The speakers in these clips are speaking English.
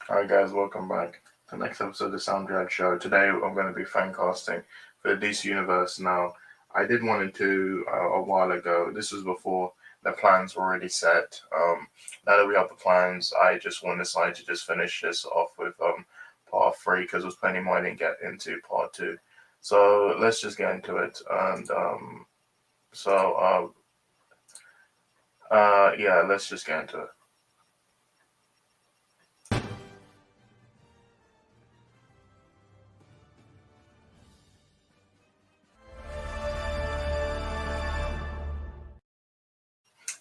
Hi guys, welcome back to the next episode of the SamDjanShow. Today I'm going to be fan casting for the DC Universe. Now, I did one and two a while ago. This was before the plans were already set. Now that we have the plans, I just want to decide to just finish this off with part three because there's plenty more I didn't get into part two. So let's just get into it. And so yeah, let's just get into it.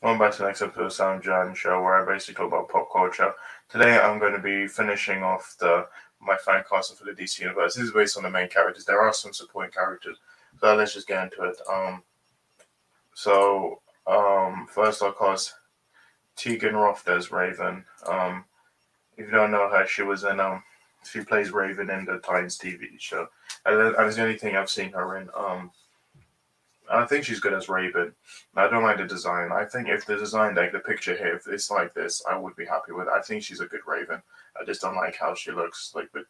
Welcome back to the next episode of SamDjanShow, where I basically talk about pop culture. Today, I'm going to be finishing off my fan casting for the DC Universe. This is based on the main characters. There are some supporting characters, so let's just get into it. First I'll cast Tegan Roth as Raven. If you don't know her, she plays Raven in the Titans TV show, and it's the only thing I've seen her in. I think she's good as Raven. I don't like the design. I think if the design, like the picture here, if it's like this, I would be happy with it. I think she's a good Raven. I just don't like how she looks, like with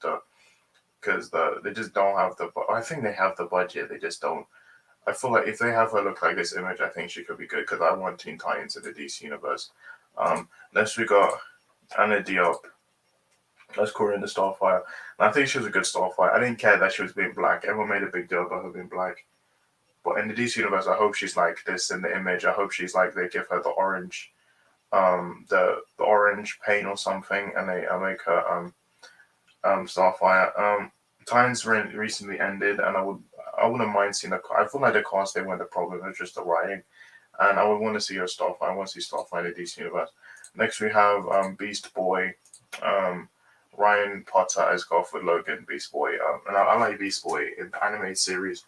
because they just don't have I think they have the budget. They just don't. I feel like if they have her look like this image, I think she could be good because I want Teen Titans in the DC universe. Next we got Anna Diop. Let's call her in the Starfire. And I think she was a good Starfire. I didn't care that she was being black. Everyone made a big deal about her being black. But in the DC universe, I hope she's like this in the image. I hope she's like they give her the orange, the orange paint or something, and they make her Starfire. Times recently ended, and I wouldn't mind seeing I feel like the cast they weren't the problem. It's just the writing, and I would want to see her Starfire. I want to see Starfire in the DC universe. Next we have Beast Boy, um, Ryan Potter as Garfield Logan, Beast Boy. And I like Beast Boy in the animated series.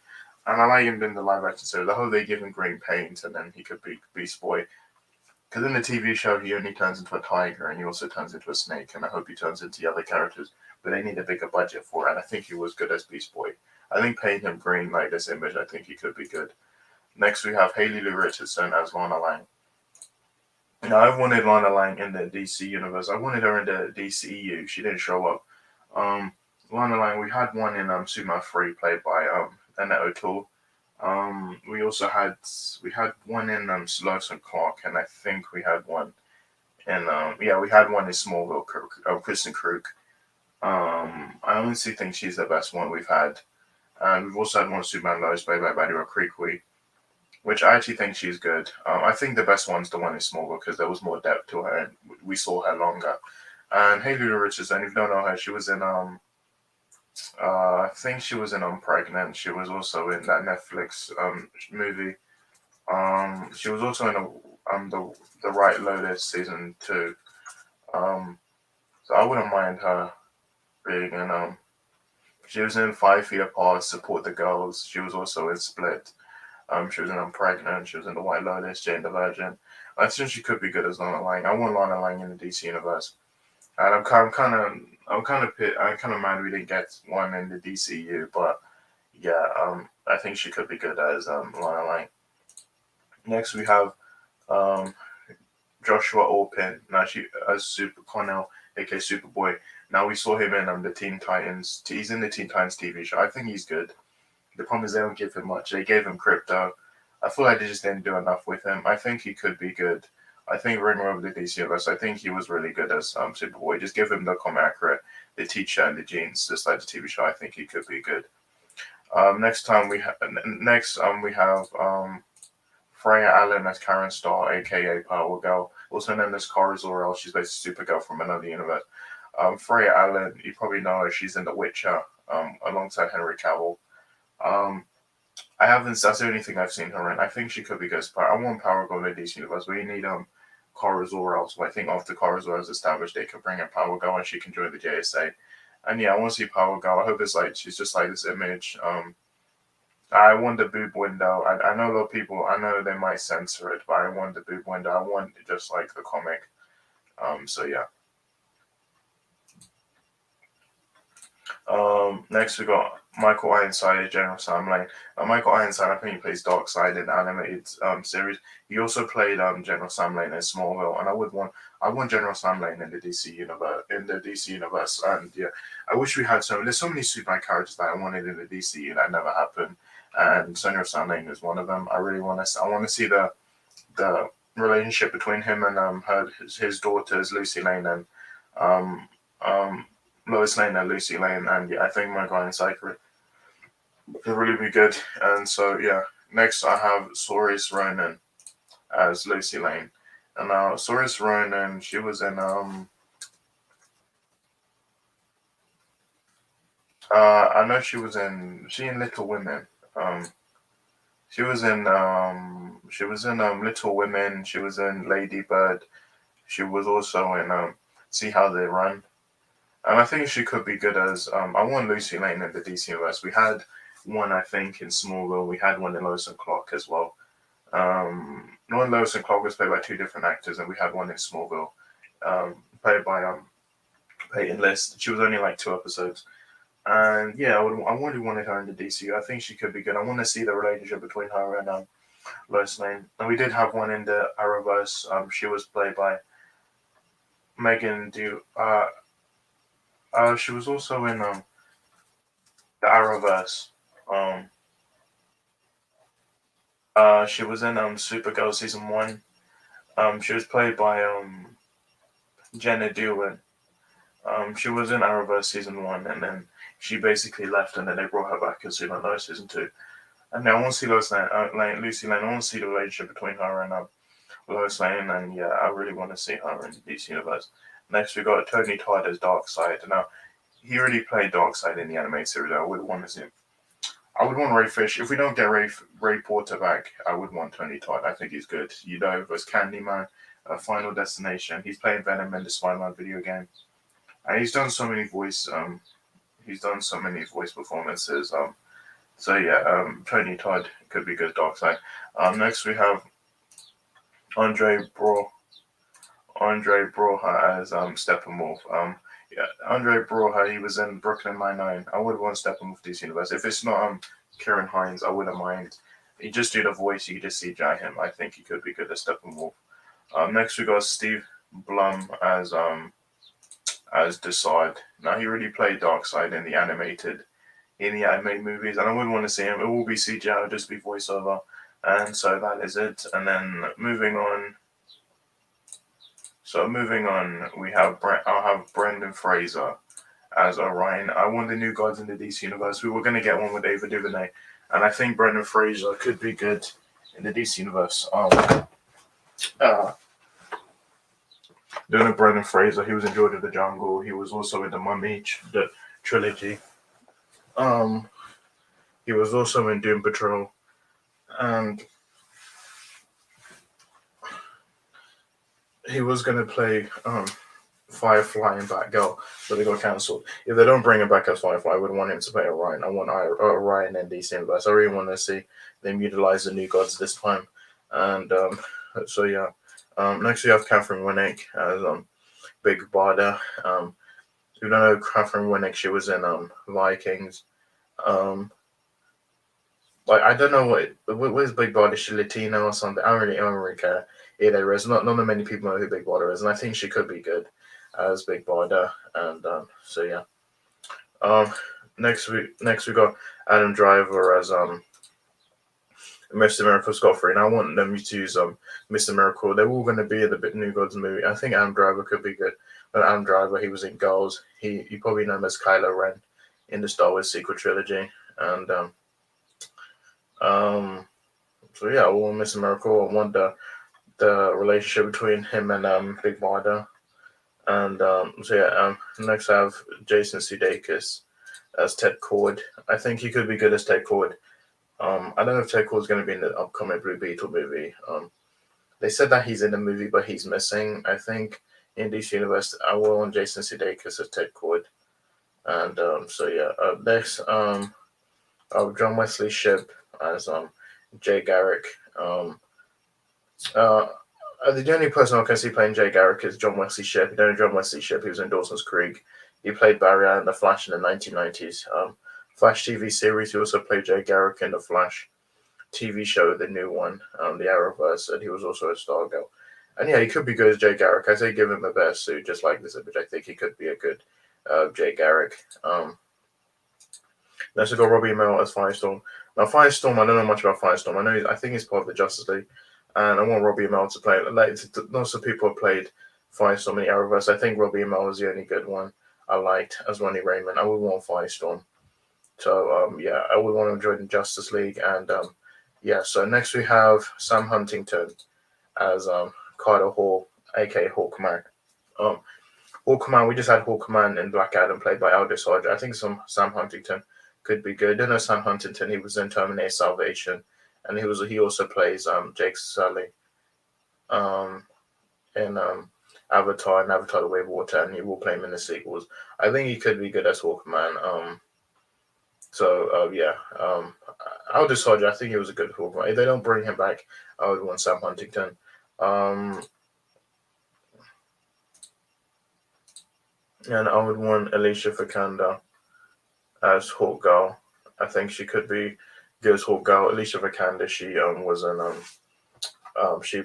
And I like him in the live action series. I hope they give him green paint and then he could be Beast Boy. Because in the TV show, he only turns into a tiger and he also turns into a snake. And I hope he turns into the other characters. But they need a bigger budget for it. And I think he was good as Beast Boy. I think painting him green like this image, I think he could be good. Next, we have Haley Lou Richardson as Lana Lang. Now, I wanted Lana Lang in the DC universe. I wanted her in the DCU. She didn't show up. Um, Lana Lang, we had one in Superman 3 played by Annette O'Toole. We had one in Lois and Clark, and I think we had one in we had one in Smallville, Kristen Krug. I honestly think she's the best one we've had. And we've also had one Superman Lois played by Badira Creekwe, which I actually think she's good. I think the best one's the one in Smallville because there was more depth to her and we saw her longer. And Haley Richardson, if you don't know her, she was in I think she was in Pregnant. She was also in that Netflix movie. She was also in the Right Lotus season 2. Um, so I wouldn't mind her being in She was in 5 Feet Apart, Support the Girls. She was also in Split. She was in Pregnant. She was in the White Lotus, Jane the Virgin. I think she could be good as Lana Lang. I want Lana Lang in the DC universe, and I'm kind of mad we didn't get one in the DCU, but yeah, I think she could be good as Lana Lang. Next, we have um, Joshua Orpin. Now she as Super Connell, aka Superboy. Now we saw him in the Teen Titans. He's in the Teen Titans TV show. I think he's good. The problem is they don't give him much. They gave him Crypto. I feel like they just didn't do enough with him. I think he could be good. I think Ring over the DC universe. I think he was really good as Superboy. Just give him the comic accurate, the teacher, and the jeans, just like the TV show. I think he could be good. Next we have Freya Allen as Karen Starr, aka Power Girl, also known as Kara Zor-El. She's basically Supergirl from another universe. Freya Allen, you probably know her. She's in The Witcher, alongside Henry Cavill. Um, I haven't. That's the only thing I've seen her in. I think she could be good. I want Power Girl in the DC universe. We need Kara Zor-El. So I think after Kara Zor-El is established, they could bring in Power Girl and she can join the JSA. And yeah, I want to see Power Girl. I hope it's like she's just like this image. I want the boob window. I know a lot of people. I know they might censor it, but I want the boob window. I want it just like the comic. So yeah. Next we got Michael Ironside is General Sam Lane. Michael Ironside, I think he plays Darkseid in the animated series. He also played General Sam Lane in Smallville, and I want General Sam Lane in the DC universe. And yeah, I wish we had so. There's so many Superman characters that I wanted in the DCU that never happened, and General Sam Lane is one of them. I really want to. I want to see the relationship between him and his daughters Lucy Lane and um um Lois Lane and Lucy Lane, and yeah, I think Michael Ironside could really be good. And so yeah, next I have Saoirse Ronan as Lucy Lane, and now Saoirse Ronan, she was in I know she in Little Women. She was in Little Women. She was in Lady Bird. She was also in See How They Run. And I think she could be good as I want Lucy Lane in the DC universe. We had one I think in Smallville. We had one in Lois and Clark as well. One Lois and Clark was played by two different actors, and we had one in Smallville, played by Peyton List. She was only like 2 episodes. And yeah, I really wanted her in the DCU. I think she could be good. I want to see the relationship between her and Lois Lane. And we did have one in the Arrowverse. She was played by Megan Du. She was also in the Arrowverse. Um, she was in Supergirl season 1. She was played by Jenna Dewan. She was in Arrowverse season 1, and then she basically left, and then they brought her back as Superman season 2. And now I want to see Lucy Lane. I want to see the relationship between her and Lois Lane, and yeah, I really want to see her in the DC universe. Next, we got Tony Todd as Darkseid. Now, he already played Darkseid in the animated series. I would want to see him. I would want Ray Fish. If we don't get Ray Porter back, I would want Tony Todd. I think he's good. You know, as Candyman, Final Destination. He's playing Venom in the Spider-Man video game. And he's done so many voice performances. So yeah, Tony Todd could be good Darkseid. Next we have Andre Bro Andre Broha as Steppenwolf. Yeah, Andre Broha, he was in Brooklyn Nine-Nine. I would want Steppenwolf DC Universe. If it's not Kieran Hines, I wouldn't mind. You just do the voice, you just CGI him. I think he could be good as Steppenwolf. Next we got Steve Blum as Desaad. Now he already played Darkseid in the animated movies, and I wouldn't want to see him. It will be CGI, it'll just be voiceover. And so that is it. And then moving on. We have I'll have Brendan Fraser as Orion. I want the new gods in the DC universe. We were going to get one with Ava DuVernay, and I think Brendan Fraser could be good in the DC universe. Don't know Brendan Fraser. He was in George of the Jungle. He was also in the Mummy the trilogy. He was also in Doom Patrol, and he was going to play Firefly and Batgirl, but they got cancelled. If they don't bring him back as Firefly, I would want him to play Orion. I want Orion in DC Universe. I really want to see them utilize the new gods this time. And so yeah. Next we have Catherine Winnick as Big Barda. You don't know Catherine Winnick, she was in Vikings. Like I don't know where's Big Barda? Is she Latina or something? I don't really care. Either there's not many people know who Big Barda is, and I think she could be good as Big Barda. And so yeah. Next we got Adam Driver as Mr. Miracle Scott Free, and I want them to use Mr. Miracle. They're all going to be in the New Gods movie. I think Adam Driver could be good. But Adam Driver, he was in Girls. You probably know him as Kylo Ren in the Star Wars sequel trilogy. And so yeah, I want Mr. Miracle. I want the relationship between him and Big Barda. And so yeah, next I have Jason Sudeikis as Ted Kord. I think he could be good as Ted Kord. I don't know if Ted Kord's going to be in the upcoming Blue Beetle movie. They said that he's in the movie, but he's missing. I think in DC Universe, I will want Jason Sudeikis as Ted Kord. And so yeah, next John Wesley Shipp as Jay Garrick. The only person I can see playing Jay Garrick is John Wesley Shipp. You know John Wesley Shipp, he was in Dawson's Creek. He played Barry in The Flash in the 1990s. Flash TV series. He also played Jay Garrick in the Flash TV show, the new one, the Arrowverse, and he was also a Stargirl. And yeah, he could be good as Jay Garrick. I say give him a better suit, just like this image. I think he could be a good Jay Garrick. Next we got Robbie Amell as Firestorm. Now Firestorm, I don't know much about Firestorm. I think he's part of the Justice League, and I want Robbie Amell to play. Like lots of people have played Firestorm in the Arrowverse. I think Robbie Amell was the only good one I liked as Ronnie Raymond. I would want Firestorm. So yeah, I would want him to join the Justice League. And yeah, so next we have Sam Huntington as Carter Hall, aka Hawkman. Um, Hawkman, we just had Hawkman in Black Adam, played by Aldous Hodge. I think Sam Huntington could be good. I don't know Sam Huntington. He was in Terminator Salvation, and he also plays Jake Sully in Avatar and Avatar: The Way of Water, and he will play him in the sequels. I think he could be good as Hawkman. So yeah, Aldous Hodge, I think he was a good Hawkman. If they don't bring him back, I would want Sam Huntington. And I would want Alicia Vikander as Hawk Girl. I think she could be good as Hawk Girl. Alicia Vikander, she was in she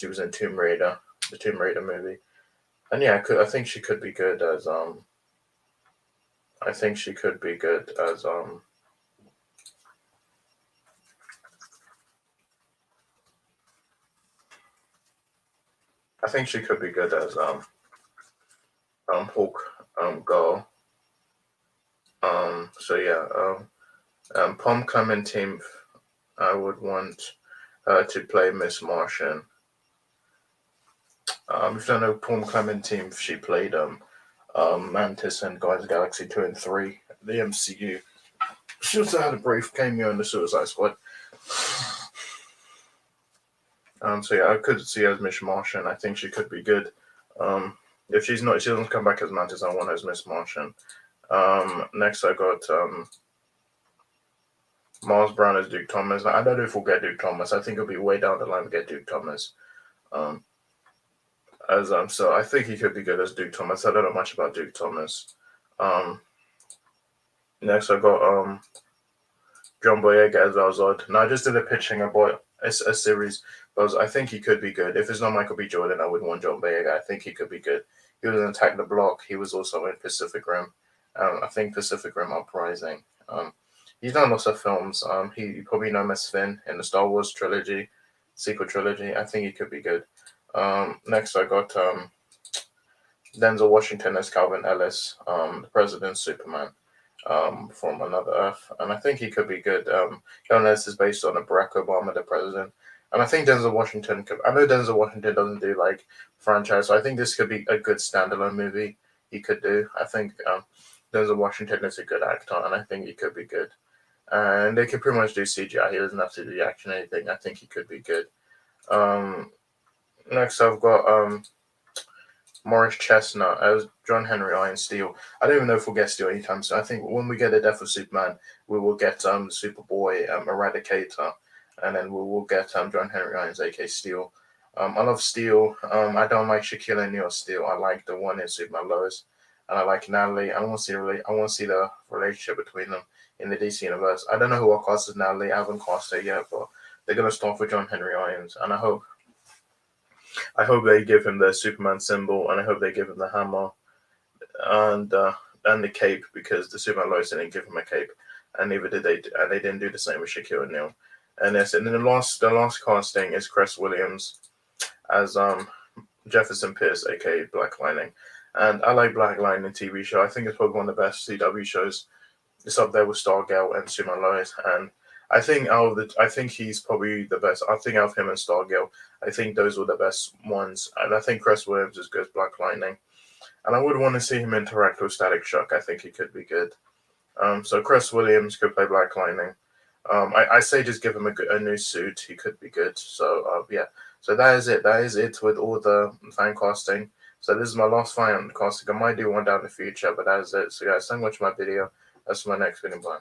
was in Tomb Raider, the Tomb Raider movie, and yeah, I think she could be good as I think she could be good as I think she could be good as Hawk Girl. So yeah, Pom Clementine, I would want her to play Miss Martian. If you don't know Pom Clementine, she played Mantis in Guardians of the Galaxy 2 and 3, the MCU. She also had a brief cameo in the Suicide Squad. So yeah, I could see her as Miss Martian. I think she could be good. If she doesn't come back as Mantis, I want her as Miss Martian. Next I got Miles Brown as Duke Thomas. I don't know if we'll get Duke Thomas. I think it'll be way down the line to get Duke Thomas. So I think he could be good as Duke Thomas. I don't know much about Duke Thomas. Next I got John Boyega as Alzod. Now I just did a pitching about a series, but I think he could be good. If it's not Michael B. Jordan, I would want John Boyega. I think he could be good. He was in Attack the Block. He was also in Pacific Rim. I think Pacific Rim Uprising. He's done lots of films. You probably know him as Finn in the Star Wars trilogy, sequel trilogy. I think he could be good. Next, I got Denzel Washington as Calvin Ellis, the President's Superman from Another Earth, and I think he could be good. Calvin Ellis is based on a Barack Obama, the president, and I think Denzel Washington could. I know Denzel Washington doesn't do like franchise, so I think this could be a good standalone movie he could do. I think Denzel Washington is a good actor, and I think he could be good. And they could pretty much do CGI. He doesn't have to do the action or anything. I think he could be good. Next, I've got Morris Chestnut as John Henry Iron Steel. I don't even know if we'll get Steel anytime soon. I think when we get the Death of Superman, we will get Superboy, Eradicator, and then we will get John Henry Irons, aka Steel. I love Steel. I don't like Shaquille O'Neal Steel. I like the one in Superman Lois, and I like Natalie. I want to see the relationship between them in the DC universe. I don't know who I'll cast as Natalie. I haven't cast her yet, but they're gonna start with John Henry Irons, and I hope they give him the Superman symbol, and I hope they give him the hammer and the cape, because the Superman Lois didn't give him a cape, and neither did they, and they didn't do the same with Shaquille O'Neal. And then the last casting is Chris Williams as Jefferson Pierce, aka Black Lightning, and I like Black Lightning TV show. I think it's probably one of the best CW shows. It's up there with Stargirl and Superman Lois, and I think he's probably the best. I think out of him and Stargirl, I think those were the best ones, and I think Chris Williams is good as Black Lightning, and I would want to see him interact with Static Shock. I think he could be good. So Chris Williams could play Black Lightning. I say just give him a new suit. He could be good. So yeah. So that is it. That is it with all the fan casting. So this is my last fan casting. I might do one down in the future, but that is it. So guys, thank you for watching my video. That's my next video. Bye.